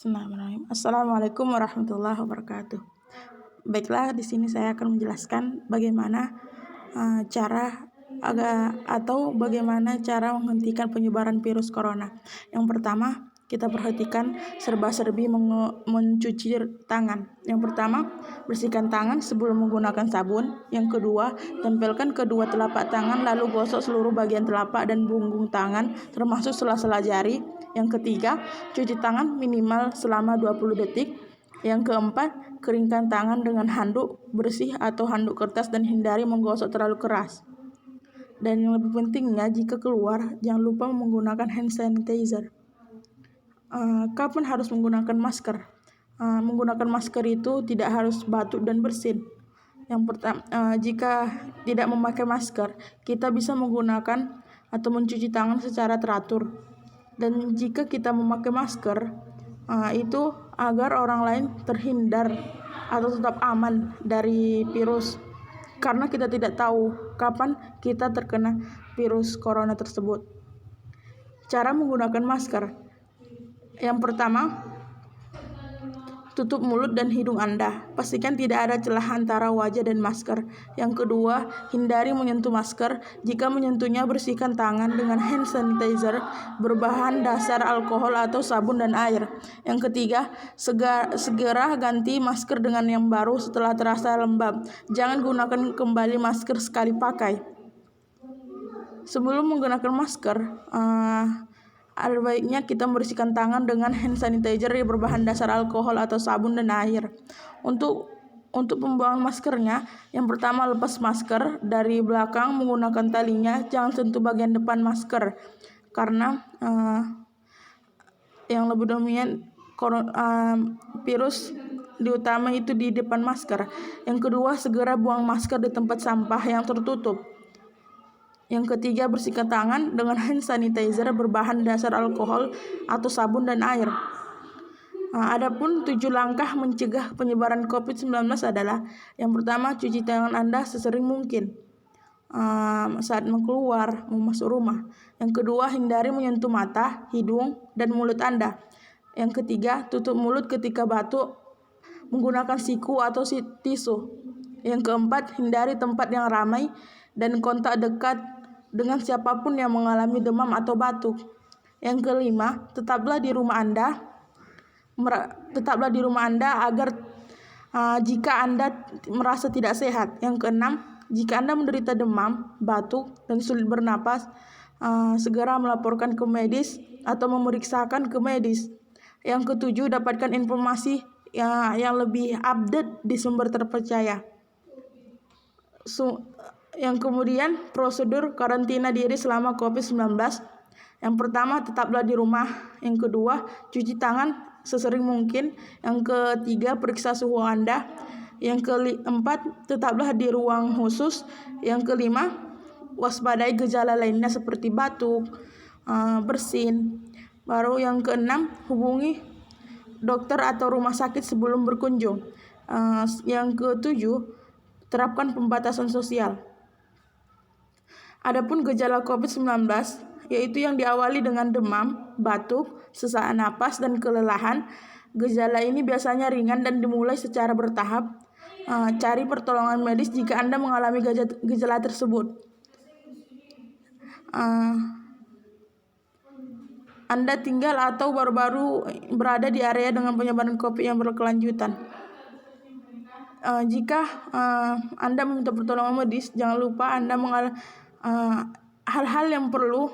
Bismillahirrahmanirrahim. Assalamualaikum warahmatullahi wabarakatuh. Baiklah, di sini saya akan menjelaskan bagaimana bagaimana cara menghentikan penyebaran virus corona. Yang pertama, kita perhatikan serba-serbi mencuci tangan. Yang pertama, bersihkan tangan sebelum menggunakan sabun. Yang kedua, tempelkan kedua telapak tangan lalu gosok seluruh bagian telapak dan punggung tangan termasuk sela-sela jari. Yang ketiga, cuci tangan minimal selama 20 detik. Yang keempat, keringkan tangan dengan handuk bersih atau handuk kertas dan hindari menggosok terlalu keras. Dan yang lebih pentingnya, jika keluar, jangan lupa menggunakan hand sanitizer. Kapan harus menggunakan masker? Menggunakan masker itu tidak harus batuk dan bersin. Yang pertama, jika tidak memakai masker, kita bisa menggunakan atau mencuci tangan secara teratur. Dan jika kita memakai masker, itu agar orang lain terhindar atau tetap aman dari virus. Karena kita tidak tahu kapan kita terkena virus corona tersebut. Cara menggunakan masker. Yang pertama, tutup mulut dan hidung Anda. Pastikan tidak ada celah antara wajah dan masker. Yang kedua, hindari menyentuh masker. Jika menyentuhnya, bersihkan tangan dengan hand sanitizer berbahan dasar alkohol atau sabun dan air. Yang ketiga, segera ganti masker dengan yang baru setelah terasa lembab. Jangan gunakan kembali masker sekali pakai. Sebelum menggunakan masker, ada baiknya kita membersihkan tangan dengan hand sanitizer yang berbahan dasar alkohol atau sabun dan air. Untuk pembuangan maskernya, yang pertama lepas masker dari belakang menggunakan talinya, jangan sentuh bagian depan masker karena yang lebih dominan virus diutama itu di depan masker. Yang kedua, segera buang masker di tempat sampah yang tertutup. Yang ketiga, bersihkan tangan dengan hand sanitizer berbahan dasar alkohol atau sabun dan air. Adapun 7 langkah mencegah penyebaran COVID-19 adalah: yang pertama, cuci tangan Anda sesering mungkin saat mau masuk rumah. Yang kedua, hindari menyentuh mata, hidung, dan mulut Anda. Yang ketiga, tutup mulut ketika batuk menggunakan siku atau tisu. Yang keempat, hindari tempat yang ramai dan kontak dekat dengan siapapun yang mengalami demam atau batuk. Yang kelima, tetaplah di rumah Anda agar jika Anda merasa tidak sehat. Yang keenam, jika Anda menderita demam, batuk, dan sulit bernapas, segera melaporkan ke medis atau memeriksakan ke medis. Yang ketujuh, dapatkan informasi yang lebih update di sumber terpercaya. Yang kemudian, prosedur karantina diri selama COVID-19. Yang pertama, tetaplah di rumah. Yang kedua, cuci tangan sesering mungkin. Yang ketiga, periksa suhu Anda. Yang keempat, tetaplah di ruang khusus. Yang kelima, waspadai gejala lainnya seperti batuk, bersin. Baru yang keenam, hubungi dokter atau rumah sakit sebelum berkunjung. Yang ketujuh, terapkan pembatasan sosial. Adapun gejala COVID-19, yaitu yang diawali dengan demam, batuk, sesak napas, dan kelelahan. Gejala ini biasanya ringan dan dimulai secara bertahap. Cari pertolongan medis jika Anda mengalami gejala tersebut. Anda tinggal atau baru-baru berada di area dengan penyebaran COVID yang berkelanjutan. Jika Anda meminta pertolongan medis, jangan lupa Anda hal-hal yang perlu